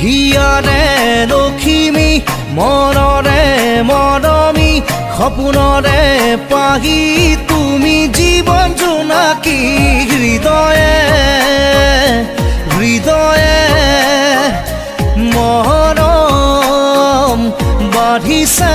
হিয়াৰে লখিমী মনৰে মৰমী সপোনৰে পাহি তুমি জীৱন জোনাকী হৃদয়ে হৃদয়ে মৰম বাঢ়িছে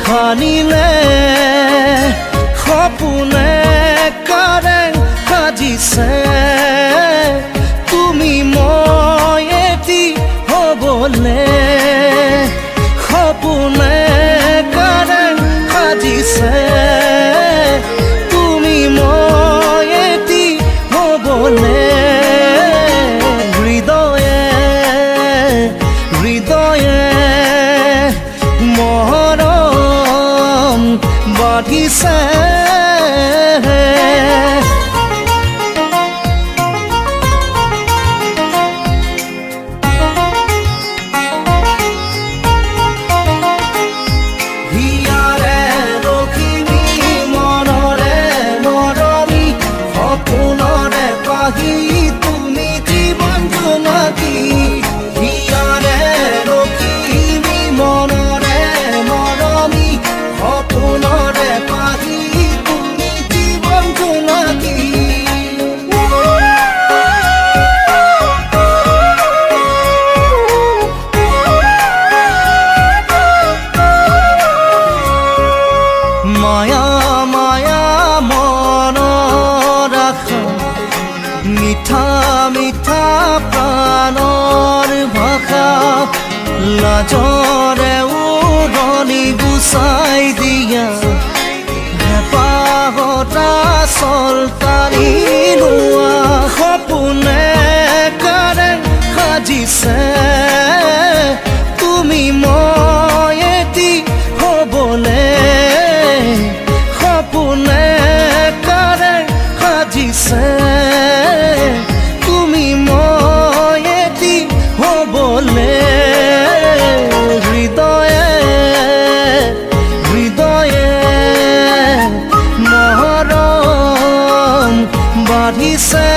খানিলে সপোনে কাৰেং সাজিছে তুমি মই এটি হ'বলে সপোনে কাৰেং সাজিছে তুমি মই এটি হ'বলে হৃদয়ে হৃদয়ে বাঢ়িছে হিয়াৰে লখিমী মনৰে মৰমী সপোনৰে পাহি তুমি জীৱন জোনাকী হিয়াৰে লখিমী মনৰে মৰমী সপোনৰে পাহি তুমি জীৱন জোনাকী মায়া মায়া মনৰ আশা মিঠা মিঠা প্ৰাণৰ ভাষা লাজৰে উৰণি গুচাই দিয়া হেঁপাহতা চলতানি লোৱা সপোনে কাৰেং সাজিছে তুমি মই এটি হ'বলে সপোনে কাৰেং সাজিছে তুমি মই এটি হ'বলে হৃদয়ে হৃদয়ে মৰম বাঢ়িছে